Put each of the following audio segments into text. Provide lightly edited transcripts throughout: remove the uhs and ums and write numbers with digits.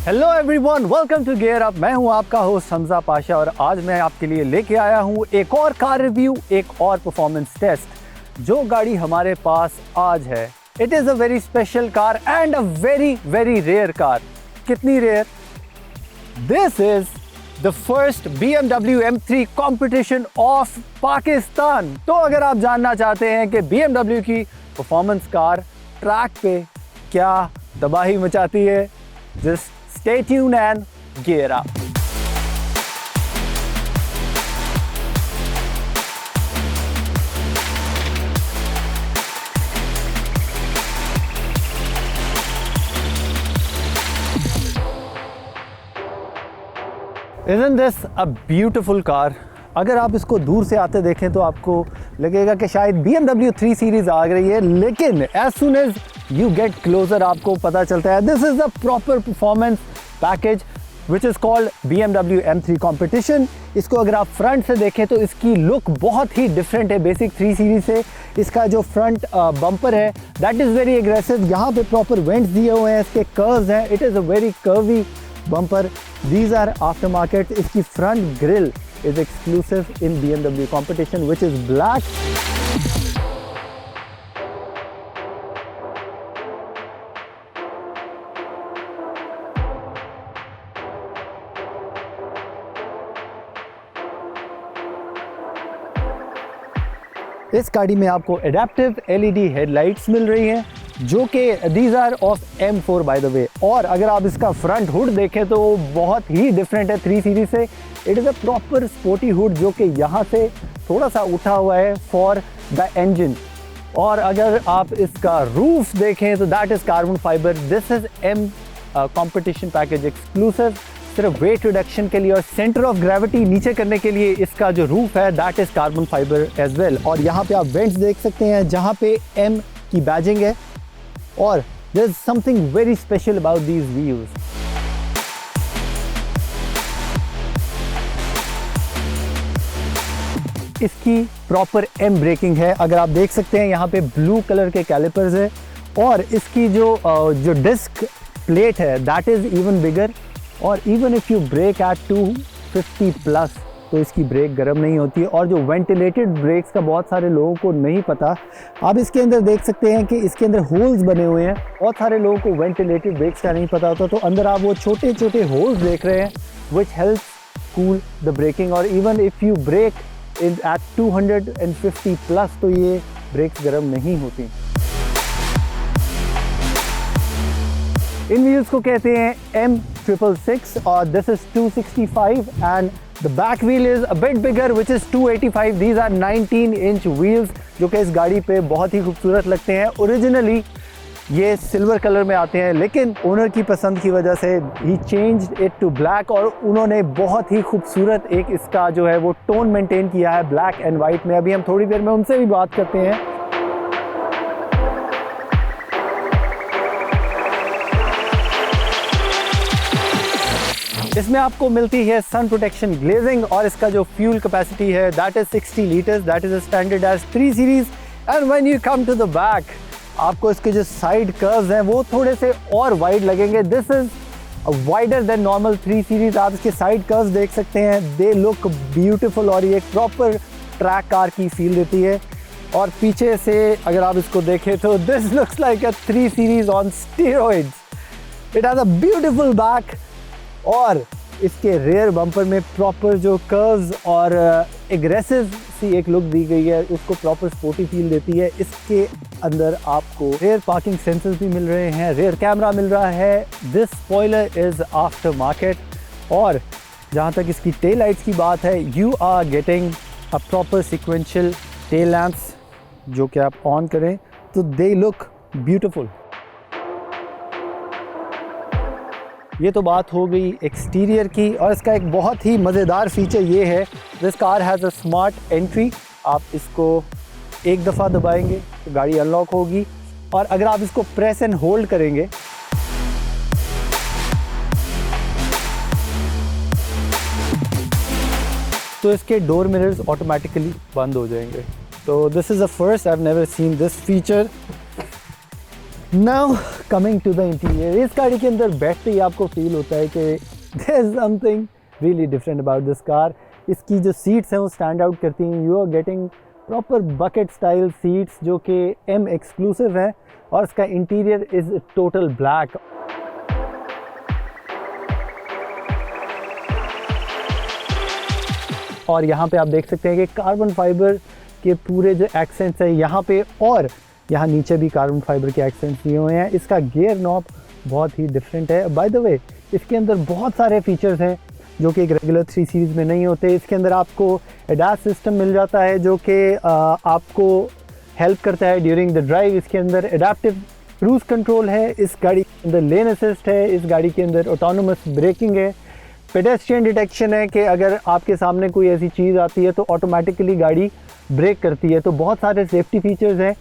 Hello everyone, welcome to gear up. मैं हूं आपका होस्ट हमजा पाशा और आज मैं आपके लिए लेके आया हूं एक और कार रिव्यू, एक और परफॉर्मेंस टेस्ट। जो गाड़ी हमारे पास आज है, it is a very special car and a very very rare car. कितनी रेयर? This is the first BMW M3 competition of Pakistan. तो अगर आप जानना चाहते हैं कि BMW की परफॉर्मेंस कार ट्रैक पे क्या तबाही मचाती है, just stay tuned and gear up. Isn't this a beautiful car? अगर आप इसको दूर से आते देखें तो आपको लगेगा कि शायद BMW 3 सीरीज आ रही है, लेकिन as soon as you get closer आपको पता चलता है this is a proper performance package which is called BMW M3 competition। इसको अगर आप फ्रंट से देखें तो इसकी लुक बहुत ही डिफरेंट है बेसिक 3 सीरीज से। इसका जो फ्रंट बम्पर है दैट इज़ वेरी एग्रेसिव। यहाँ पे प्रॉपर वेंट्स दिए हुए हैं, इसके कर्व्स हैं, it is a very curvy bumper. These are aftermarket. इसकी front grill is exclusive in BMW competition which is black। इस गाड़ी में आपको एडेप्टिव LED हेडलाइट्स मिल रही हैं जो कि these are of M4 by the way. और अगर आप इसका फ्रंट हुड देखें तो वो बहुत ही डिफरेंट है 3 सीरीज से। It is a proper sporty hood जो कि यहाँ से थोड़ा सा उठा हुआ है फॉर द इंजन। और अगर आप इसका रूफ देखें तो that is carbon fibre. This is M competition package exclusive, सिर्फ वेट रिडक्शन के लिए और सेंटर ऑफ ग्रेविटी नीचे करने के लिए इसका जो रूफ है that is carbon fibre as well. और यहाँ पे आप वेंट्स देख सकते हैं जहाँ पे M की बैजिंग है। और there is something very special about these wheels. इसकी प्रॉपर M ब्रेकिंग है। अगर आप देख सकते हैं यहाँ पे ब्लू कलर के कैलिपर्स है और इसकी जो डिस्क प्लेट है दैट इज़ इवन बिगर। और even if you brake at 250 plus तो इसकी ब्रेक गर्म नहीं होती है। और जो वेंटिलेटेड ब्रेक्स का बहुत सारे लोगों को नहीं पता, आप इसके अंदर देख सकते हैं कि इसके अंदर होल्स बने हुए हैं। बहुत सारे लोगों को वेंटिलेटेड ब्रेक्स का नहीं पता होता, तो अंदर आप वो छोटे छोटे होल्स देख रहे हैं which helps cool the braking. और even if you brake in at 250 plus तो ये ब्रेक्स गर्म नहीं होती। इन व्हील्स को कहते हैं M666 और this is 265 and the back wheel is a bit bigger which is 285। These are 19 inch wheels जो कि इस गाड़ी पे बहुत ही खूबसूरत लगते हैं। ओरिजिनली ये सिल्वर कलर में आते हैं, लेकिन ओनर की पसंद की वजह से ही चेंज्ड इट टू ब्लैक और उन्होंने बहुत ही खूबसूरत एक इसका जो है वो टोन मेंटेन किया है ब्लैक एंड वाइट में। अभी हम थोड़ी देर में उनसे भी बात करते हैं। इसमें आपको मिलती है सन प्रोटेक्शन ग्लेजिंग और इसका जो फ्यूल कैपेसिटी है that is 60 litres, that is standard as 3 series. And when you come to the back आपको इसके जो साइड कर्व्स हैं वो थोड़े से और वाइड लगेंगे। This is wider than normal 3 series. आप इसके साइड कर्व्स देख सकते हैं, दे लुक ब्यूटीफुल और ये एक प्रॉपर ट्रैक कार की फील देती है। और पीछे से अगर आप इसको देखें तो this looks like a 3 series on steroids. It has a beautiful back और इसके रेयर बम्पर में प्रॉपर जो कर्व्स और एग्रेसिव सी एक लुक दी गई है, उसको प्रॉपर स्पोर्टी फील देती है। इसके अंदर आपको रेयर पार्किंग सेंसर्स भी मिल रहे हैं, रेयर कैमरा मिल रहा है। This spoiler is aftermarket. और जहाँ तक इसकी टेल लाइट्स की बात है, you are getting a proper sequential tail lamps जो कि आप ऑन करें तो दे लुक ब्यूटीफुल। ये तो बात हो गई एक्सटीरियर की। और इसका एक बहुत ही मज़ेदार फीचर ये है, this car has a smart entry. आप इसको एक दफ़ा दबाएंगे तो गाड़ी अनलॉक होगी और अगर आप इसको प्रेस एंड होल्ड करेंगे तो इसके डोर मिरर्स ऑटोमेटिकली बंद हो जाएंगे। तो this is a first, I have never seen this feature. Now coming to the interior, इस गाड़ी के अंदर बैठते ही आपको फील होता है कि there is something really different about this car. इसकी जो सीट्स हैं वो स्टैंड आउट करती हैं। You are getting proper bucket style seats जो कि एम एक्सक्लूसिव है, और इसका इंटीरियर इज़ टोटल ब्लैक। और यहाँ पे आप देख सकते हैं कि कार्बन फाइबर के पूरे जो एक्सेंट्स है यहाँ पे, और यहाँ नीचे भी कार्बन फाइबर के एक्सेंट्स दिए हुए हैं। इसका गियर नॉब बहुत ही डिफरेंट है। बाय द वे, इसके अंदर बहुत सारे फीचर्स हैं जो कि एक रेगुलर 3 सीरीज़ में नहीं होते। इसके अंदर आपको एडास सिस्टम मिल जाता है जो कि आपको हेल्प करता है ड्यूरिंग द ड्राइव। इसके अंदर एडाप्टिव क्रूज़ कंट्रोल है, इस गाड़ी के अंदर लेन असिस्ट है, इस गाड़ी के अंदर ऑटोनोमस ब्रेकिंग है, पेडेस्ट्रियन डिटेक्शन है कि अगर आपके सामने कोई ऐसी चीज़ आती है तो ऑटोमेटिकली गाड़ी ब्रेक करती है। तो बहुत सारे सेफ्टी फीचर्स हैं।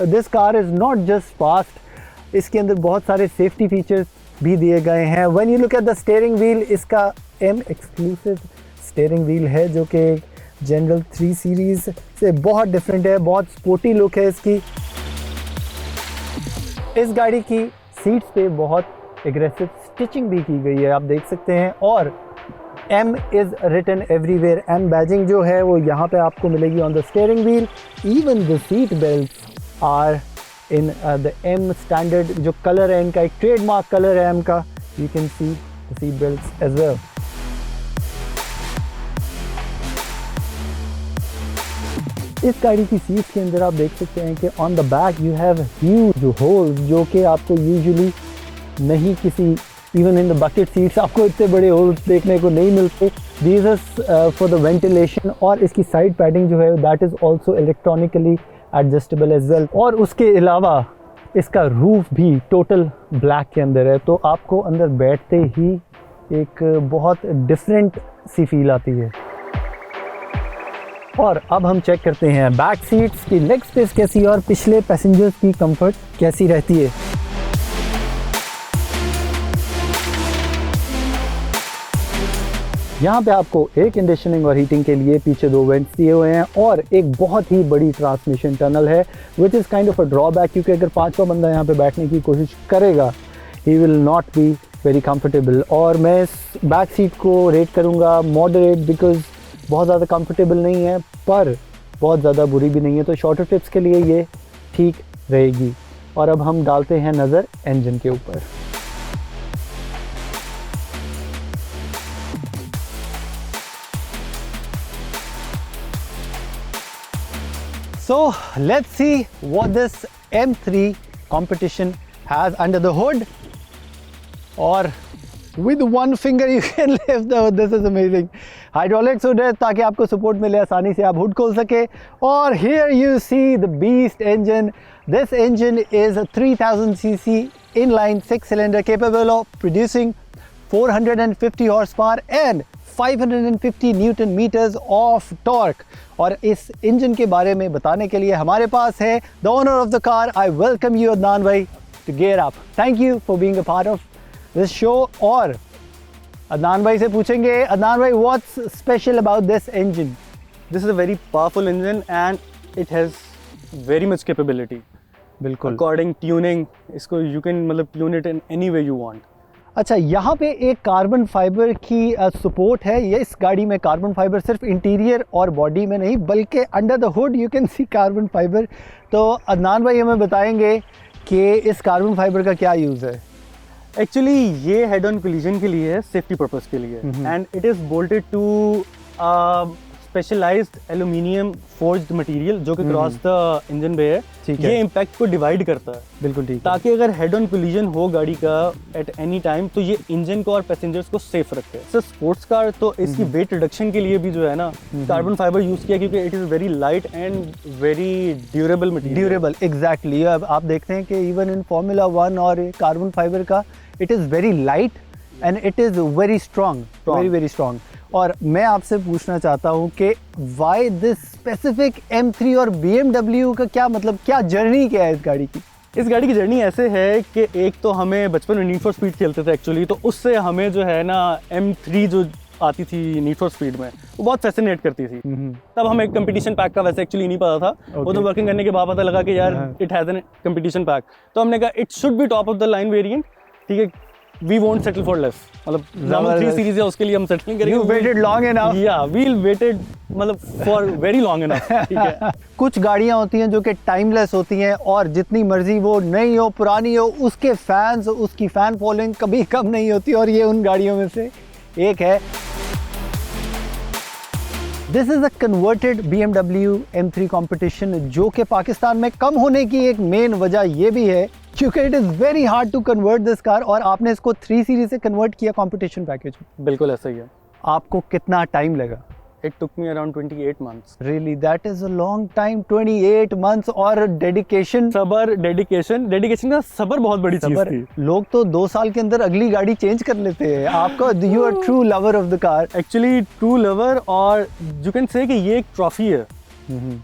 This car is not just fast, इसके अंदर बहुत सारे सेफ्टी फीचर्स भी दिए गए हैं। When you look at the steering wheel, इसका एम एक्सक्लूसिव स्टीयरिंग व्हील है जो कि जनरल 3 सीरीज़ से बहुत डिफरेंट है, बहुत स्पोर्टी लुक है इसकी। इस गाड़ी की सीट्स पे बहुत एग्रेसिव स्टिचिंग भी की गई है, आप देख सकते हैं। और M is written everywhere, M badging जो है वो यहाँ पे आपको मिलेगी on the steering wheel. Even the seat belts are in the M standard, जो कलर है इनका एक ट्रेडमार्क कलर है M का। You can see the seat belts as well. इस गाड़ी की सीट्स के अंदर आप देख सकते हैं कि on the back you have huge holes जो कि आपको यूजुअली नहीं, किसी even in the bucket seats आपको इतने बड़े होल्स देखने को नहीं मिलते। These are for the ventilation. और इसकी साइड पैडिंग जो है that is also electronically adjustable as well. और उसके अलावा इसका रूफ भी टोटल ब्लैक के अंदर है, तो आपको अंदर बैठते ही एक बहुत डिफरेंट सी फील आती है। और अब हम चेक करते हैं बैक सीट्स की लेग स्पेस कैसी है और पिछले पैसेंजर्स की कंफर्ट कैसी रहती है। यहाँ पे आपको एयर कंडीशनिंग और हीटिंग के लिए पीछे 2 वेंट्स दिए हुए हैं, और एक बहुत ही बड़ी ट्रांसमिशन टनल है which is kind of a drawback, क्योंकि अगर 5वां बंदा यहाँ पे बैठने की कोशिश करेगा he will not be very comfortable. और मैं इस बैक सीट को रेट करूँगा मॉडरेट, बिकॉज बहुत ज़्यादा कंफर्टेबल नहीं है पर बहुत ज़्यादा बुरी भी नहीं है, तो शॉर्टर ट्रिप्स के लिए ये ठीक रहेगी। और अब हम डालते हैं नज़र इंजन के ऊपर। So let's see what this M3 competition has under the hood. Or with one finger you can lift the hood. This is amazing. Hydraulics hood है ताकि आपको support मिले, आसानी से आप hood खोल सके। और here you see the beast engine. This engine is a 3000 cc inline 6-cylinder capable of producing 450 horsepower and 550 newton metres of torque. और इस इंजन के बारे में बताने के लिए हमारे पास है the owner of the car. I welcome you Adnan भाई to gear up. Thank you for being a part of this show. और अदनान भाई से पूछेंगे, अदनान भाई what's special about this engine? This is a very powerful engine and it has very much capability. बिल्कुल। According tuning, इसको you can मतलब tune it in any way you want. अच्छा, यहाँ पे एक कार्बन फाइबर की सपोर्ट है। ये इस गाड़ी में कार्बन फाइबर सिर्फ इंटीरियर और बॉडी में नहीं बल्कि under the hood you can C carbon fibre. तो अदनान भाई हमें बताएंगे कि इस कार्बन फाइबर का क्या यूज़ है? एक्चुअली ये हेड ऑन कोलिजन के लिए है, सेफ्टी पर्पस के लिए, and it is bolted to specialised aluminium forged material जो कि क्रॉस द इंजन पे है। ये इम्पैक्ट को डिवाइड करता है। बिल्कुल ठीक। ताकि अगर हेड ऑन कोलिजन हो गाड़ी का एट एनी टाइम तो ये इंजन को और पैसेंजर्स को सेफ रखे। सर स्पोर्ट्स कार तो इसकी वेट रिडक्शन के लिए भी जो है ना कार्बन फाइबर यूज किया, क्योंकि it is very light and very durable material. Durable, exactly. अब आप देखते हैं कि इवन इन Formula 1 और कार्बन फाइबर का it is very light and it is very strong, very very strong. और मैं आपसे पूछना चाहता हूँ कि वाई दिस स्पेसिफिक M3 और BMW का क्या मतलब, क्या जर्नी क्या है इस गाड़ी की? इस गाड़ी की जर्नी ऐसे है कि एक तो हमें बचपन में नीड फॉर स्पीड खेलते थे एक्चुअली, तो उससे हमें जो है ना M3 जो आती थी नीड फॉर स्पीड में, वो बहुत फैसिनेट करती थी। तब हमें एक कंपटीशन पैक का वैसे एक्चुअली नहीं पता था, वो तो वर्किंग करने के बाद पता लगा कि यार it has an competition pack. तो हमने कहा it should be top of the line variant, ठीक है, we won't settle for less, मतलब 3 सीरीज है उसके लिए हम सेटल करेंगे। You waited long enough. Yeah, we'll waited मतलब for very long enough, ठीक है। कुछ गाड़ियां होती हैं जो कि टाइमलेस होती हैं और जितनी मर्जी वो नई हो पुरानी हो उसके फैंस उसकी फैन फॉलोइंग कभी कम नहीं होती, और ये उन गाड़ियों में से एक है। This is a converted BMW M3 competition, जो कि पाकिस्तान में कम होने की एक मेन वजह ये भी है क्योंकि it is very hard to convert this car, और आपने इसको 3 सीरीज से कन्वर्ट किया कंपटीशन पैकेज में। बिल्कुल ऐसा ही है। आपको कितना टाइम लगा? It took me around 28 months. Really, that is a long time, 28 months, और डेडिकेशन। सबर, डेडिकेशन का सबर बहुत बड़ी चीज थी। लोग तो 2 साल के अंदर अगली गाड़ी चेंज कर लेते हैं, आपका you are true lover of the car. Actually true lover, और यू कैन से कि ये एक ट्रॉफी है।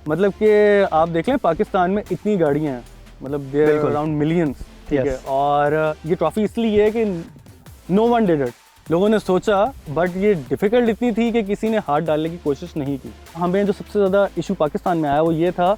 मतलब कि आप देख लें पाकिस्तान में इतनी गाड़ियां हैं, मतलब देयर आर अराउंड मिलियंस, ठीक है, और ये ट्रॉफी इसलिए है कि नो वन डिड इट, लोगों ने सोचा, बट ये डिफ़िकल्ट इतनी थी कि किसी ने हाथ डालने की कोशिश नहीं की। हमें जो सबसे ज़्यादा इशू पाकिस्तान में आया वो ये था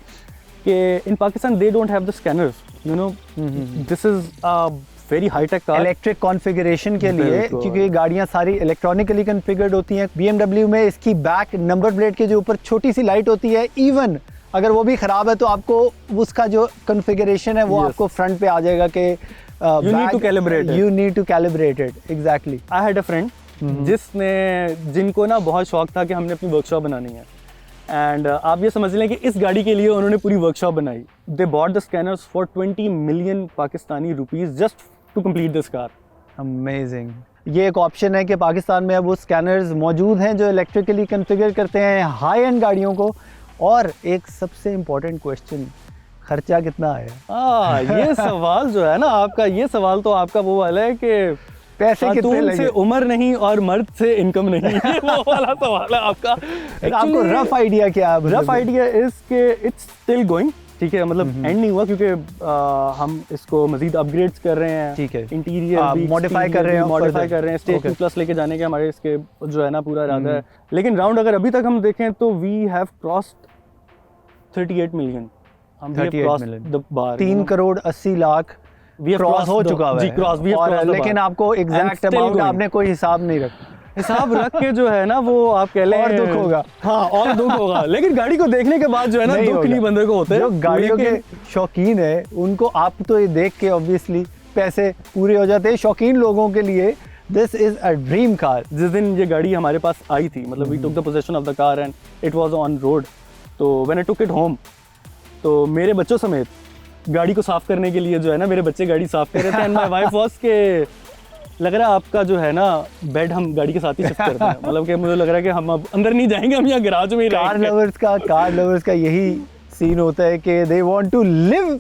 कि in Pakistan they don't have the scanners, you know, this is a very high tech car electric configuration के लिए, क्योंकि ये गाड़ियाँ सारी इलेक्ट्रॉनिकली कॉन्फ़िगर्ड होती हैं। BMW में इसकी बैक नंबर प्लेट के जो ऊपर छोटी सी लाइट होती है, इवन अगर वो भी ख़राब है तो आपको उसका जो कॉन्फ़िगरेशन है वो आपको फ्रंट पे आ जाएगा कि you need to calibrate it. You need to calibrate it. Exactly. I had a friend जिनको ना बहुत शौक था कि हमने अपनी वर्कशॉप बनानी है, एंड आप ये समझ लें कि इस गाड़ी के लिए उन्होंने पूरी वर्कशॉप बनाई। They bought the scanners for 20 million Pakistani rupees just to complete this car. Amazing. ये एक ऑप्शन है कि पाकिस्तान में अब वो स्कैनर्स मौजूद हैं जो इलेक्ट्रिकली कॉन्फ़िगर करते हैं हाई एंड गाड़ियों को। और एक सबसे इम्पोर्टेंट क्वेश्चन, खर्चा कितना आया? ये सवाल जो है ना आपका, ये सवाल तो आपका वो वाला है कि पैसे कितने लगे? से उम्र नहीं और मर्द से इनकम नहीं, ये वो वाला सवाल है आपका। आपको रफ आइडिया क्या है? रफ आइडिया इज के इट्स स्टिल गोइंग, ठीक है, मतलब एंड नहीं हुआ क्योंकि हम इसको मजीद अपग्रेड्स कर रहे हैं, ठीक है, इंटीरियर मॉडिफाई कर रहे हैं, स्टेज 2 प्लस लेके जाने के हमारे इसके जो है ना पूरा इरादा है। लेकिन राउंड अगर अभी तक हम देखें तो वी हैव क्रॉस्ड 38 मिलियन, हम 3 करोड़ 80 लाख क्रॉस हो चुका है, और लेकिन आपको एग्जैक्ट अमाउंट आपने कोई हिसाब नहीं रखा। हिसाब रख के जो है ना वो आप कह लें और दुख होगा। हाँ, और दुख होगा, लेकिन गाड़ी को देखने के बाद जो है ना दुख नहीं बंदे को होते। जो गाड़ियों के शौकीन है उनको आप तो ये देख के ऑब्वियसली पैसे पूरे हो जाते हैं। शौकीन लोगों के लिए this is a dream car. जिस दिन ये गाड़ी हमारे पास आई थी, मतलब we took the position of the car and it was on road, तो when I took it home तो मेरे बच्चों समेत गाड़ी को साफ करने के लिए जो है ना मेरे बच्चे गाड़ी साफ कर रहे थे, एंड माय वाइफ वाज के लग रहा है आपका जो है ना बेड हम गाड़ी के साथ ही शिफ्ट करते हैं, मतलब कि मुझे लग रहा है कि हम अब अंदर नहीं जाएंगे, हम यहाँ गैराज में ही रहेंगे। कार लवर्स का यही सीन होता है कि they want to live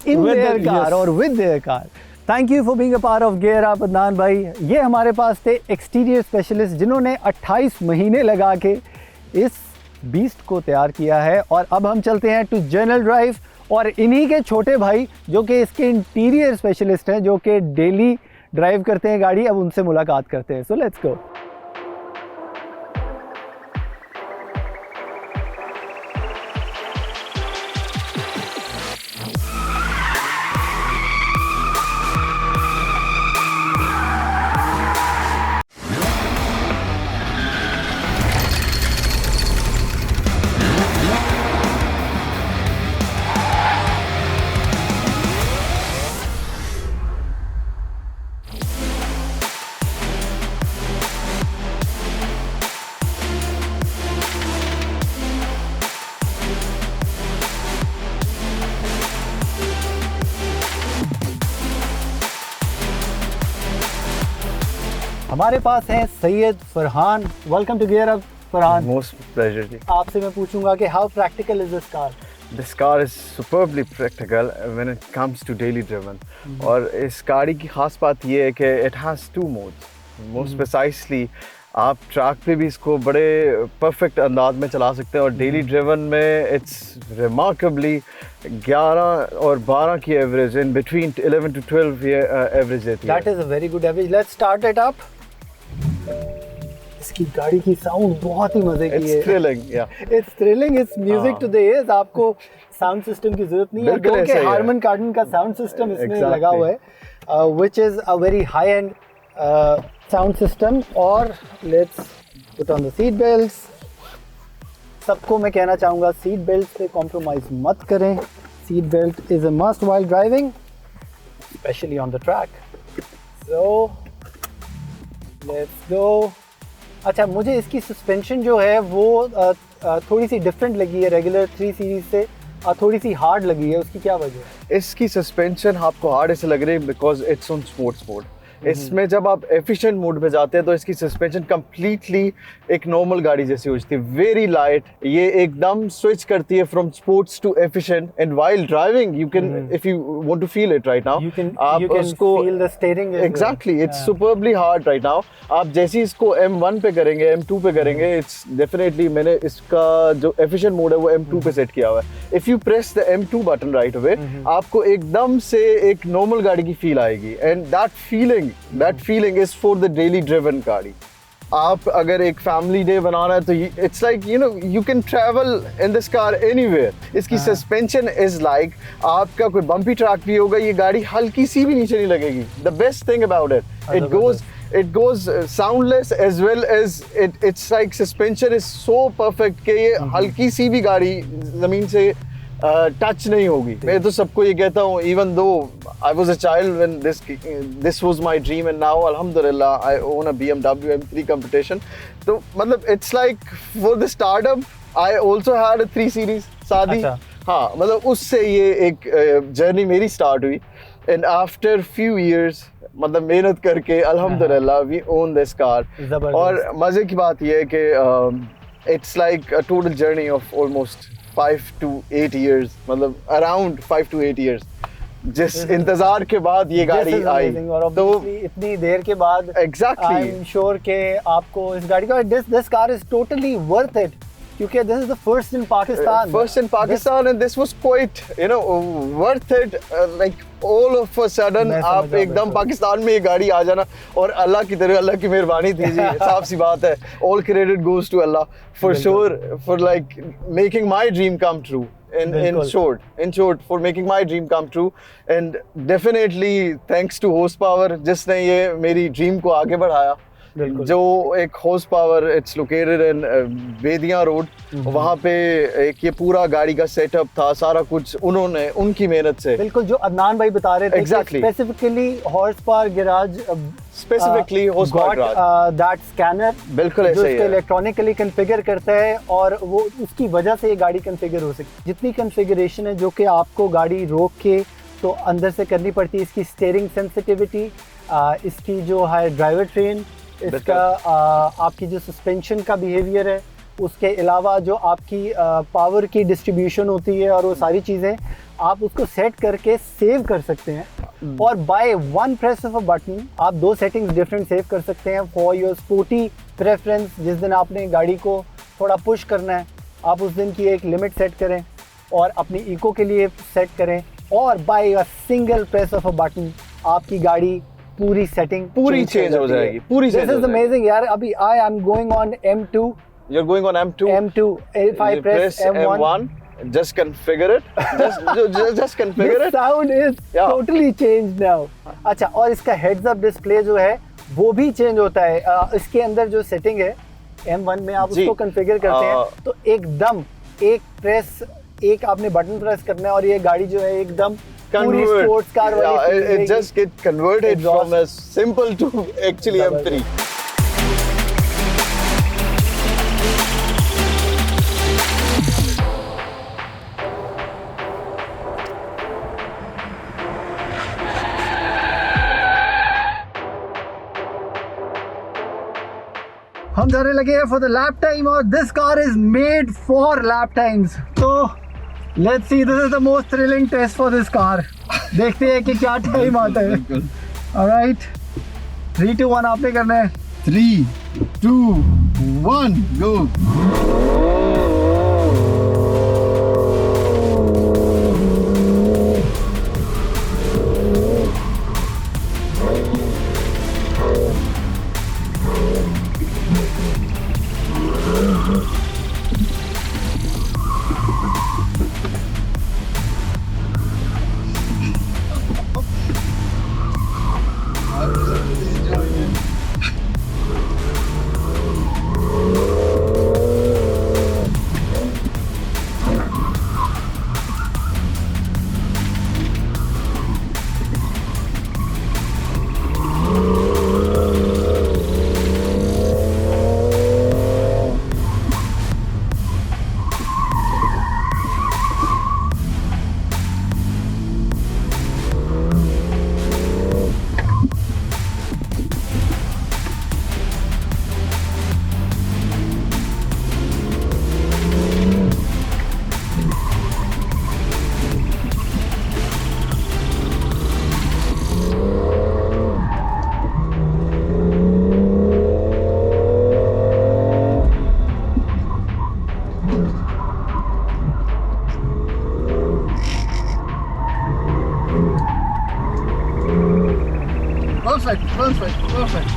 in their car और with their car. Thank you for being a part of gear up Adnan भाई। ये हमारे पास थे एक्सटीरियर स्पेशलिस्ट जिन्होंने 28 महीने लगा के इस बीस्ट को तैयार किया है, और अब हम चलते हैं टू जनरल ड्राइव, और इन्हीं के छोटे भाई जो कि इसके इंटीरियर स्पेशलिस्ट हैं, जो कि डेली ड्राइव करते हैं गाड़ी, अब उनसे मुलाकात करते हैं। So let's go. हमारे पास हैं Syed Farhan. Welcome to gear up Farhan. Most pleasure जी। आपसे मैं पूछूंगा कि how practical is this car? This car is superbly practical when it comes to daily driven. और इस गाड़ी की खास बात ये है कि it has 2 modes. Most precisely आप ट्रैक पे भी इसको बड़े परफेक्ट अंदाज में चला सकते हैं, और डेली ड्रिवन में इट्स रिमार्केबली 11 और 12 की एवरेज, इन बिटवीन 11 to 12 ये एवरेज देती है। That is a very good average. Let's start it up. इसकी गाड़ी की साउंड बहुत ही मजे की It's है। thrilling, yeah. It's thrilling, it's music to the ears। आपको साउंड सिस्टम की जरूरत नहीं है, बिल्कुल दो ऐसा के ही है। हारमन कार्डन का साउंड सिस्टम इसमें Exactly. लगा हुआ है, which is a very high end sound system. और let's put on the seat belts. सबको मैं कहना चाहूँगा सीट बेल्ट पे कॉम्प्रोमाइज मत करें। Seat belt is a must while driving, specially on the track. So let's गो। अच्छा, मुझे इसकी सस्पेंशन जो है वो थोड़ी सी डिफरेंट लगी है रेगुलर 3 सीरीज से, और थोड़ी सी हार्ड लगी है। उसकी क्या वजह है? इसकी सस्पेंशन आपको हार्ड ऐसे लग रही है because it's on sports mode. इसमें जब आप एफिशिएंट मोड में जाते हैं तो इसकी सस्पेंशन कंप्लीटली एक नॉर्मल गाड़ी जैसी होती है, वेरी लाइट। ये एकदम स्विच करती है from sports to efficient, and while driving you can, if you want to feel it right now, आप उसको feel the steering. Exactly, it's superbly hard right now. आप जैसे इसको M1 पे करेंगे, M2 पे करेंगे, इट्स डेफिनेटली, मैंने इसका जो एफिशिएंट मोड है वो M2 पे सेट किया हुआ है। If you press the M2 button right away, आपको एकदम से एक नॉर्मल गाड़ी की फील आएगी, and that feeling is for the daily driven गाड़ी। आप अगर एक फैमिली डे बनाना है तो it's like you can travel in this car anywhere। इसकी सस्पेंशन इज लाइक, आपका कोई बम्पी ट्रैक भी होगा, ये गाड़ी हल्की सी भी नीचे नहीं लगेगी। The best thing about it goes soundless as well as it's like suspension is so perfect कि ये हल्की सी भी गाड़ी जमीन से टच नहीं होगी। मैं तो सबको ये कहता हूँ, even though I was a child when this was my dream, and now alhamdulillah I own a BMW M3 competition। तो मतलब it's like for the startup I also had a 3 series शादी। हाँ, मतलब उससे ये एक जर्नी मेरी start हुई, and after few years मतलब मेहनत करके अल्हम्दुलिल्लाह we own this car। और मजे की बात ये है कि it's like a total journey of almost 5 to 8 years, मतलब around 5 to 8 years जिस इंतजार के बाद ये गाड़ी आई। तो इतनी देर के बाद एग्जैक्टली आई एम श्योर के आपको इस गाड़ी का this car is totally worth it, क्योंकि this is the first in Pakistan। First in Pakistan, and this was quite, worth it। Like all of a sudden, आप एकदम पाकिस्तान में ये गाड़ी आ जाना, और अल्लाह की तरह, अल्लाह की मेहरबानी थी जी, साफ सी बात है। All credit goes to Allah for sure, for like making my dream come true। In short, for making my dream come true, and definitely thanks to Horsepower जिसने ये मेरी ड्रीम को आगे बढ़ाया। जो एक horsepower, it's located in Bedia road, वहाँ पे एक ये पूरा गाड़ी का सेटअप था, सारा कुछ उन्होंने उनकी मेहनत से। बिल्कुल, जो अदनान भाई बता रहे थे, Exactly। Specifically horse power garage, specifically horse power garage, that scanner बिल्कुल ऐसे ही है, इलेक्ट्रॉनिकली कॉन्फ़िगर करता है, और वो उसकी वजह से ये गाड़ी कॉन्फ़िगर हो सकती है। जितनी कॉन्फ़िगरेशन है जो कि आपको गाड़ी रोक के तो अंदर से करनी पड़ती है, इसकी स्टीयरिंग सेंसिटिविटी, इसकी जो है ड्राइवर ट्रेन, इसका आपकी जो सस्पेंशन का बिहेवियर है, उसके अलावा जो आपकी पावर की डिस्ट्रीब्यूशन होती है, और वो सारी चीज़ें आप उसको सेट करके सेव कर सकते हैं। और by one press of a button आप 2 सेटिंग्स डिफरेंट सेव कर सकते हैं फॉर योर स्पोर्टी प्रेफरेंस। जिस दिन आपने गाड़ी को थोड़ा पुश करना है, आप उस दिन की एक लिमिट सेट करें, और अपनी इको के लिए सेट करें, और by a single press of a button आपकी गाड़ी पूरी सेटिंग पूरी चेंज हो जाएगी, पूरी चेंज हो जाएगी। This is amazing यार। अभी I am going on M2। You're going on M2? If I press M1, just configure it। just configure the it। sound is totally changed now। अच्छा, और इसका heads up display जो है वो भी change होता है। इसके अंदर जो सेटिंग है M1 में, आप उसको कॉन्फ़िगर करते हैं तो एकदम एक आपने बटन प्रेस करना है, और ये गाड़ी जो है एकदम पूरी स्पोर्ट्स कार वाली। It just get converted from a simple to actually M3। हम जाने लगे हैं फॉर द लैप टाइम, और this car is made for lap times. तो let's see, this is the most thrilling test for this car. देखते हैं कि क्या टाइम आता है। ऑलराइट, 3 2 1 आपने करना है। 3 2 1 go। Perfect, perfect, perfect.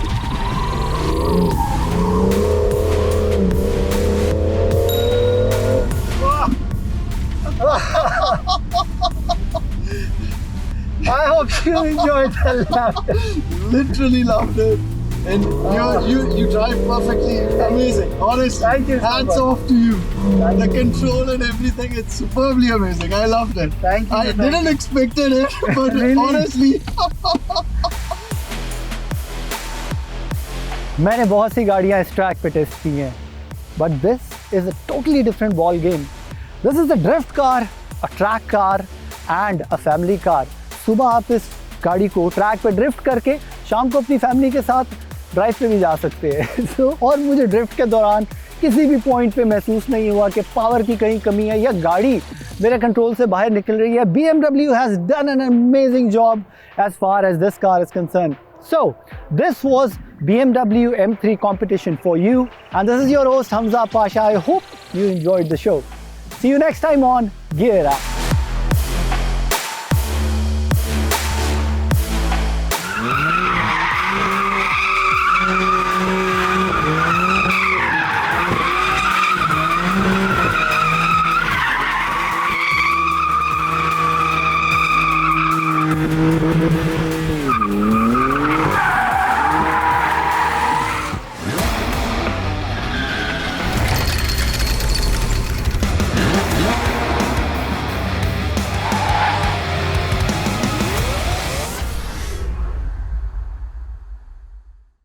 I hope you enjoyed the lap. Literally loved it. And you drive perfectly amazing. Honestly, Thank you so hats much. off to you. Thank The you. control and everything, it's superbly amazing. I loved it. Thank you. I didn't expect it, but Really? honestly, मैंने बहुत सी गाड़ियाँ इस track पे test की हैं, but this is a totally different ball game. This is a drift car, a track car and a family car. सुबह आप इस गाड़ी को ट्रैक पे ड्रिफ्ट करके शाम को अपनी फैमिली के साथ ड्राइव पे भी जा सकते हैं. और मुझे ड्रिफ्ट के दौरान किसी भी पॉइंट पे महसूस नहीं हुआ कि पावर की कहीं कमी है या गाड़ी मेरे कंट्रोल से बाहर निकल रही है. BMW has done an amazing job as far as this car is concerned. So, this was BMW M3 competition for you, and this is your host Hamza Pasha. I hope you enjoyed the show. See you next time on Gear Up.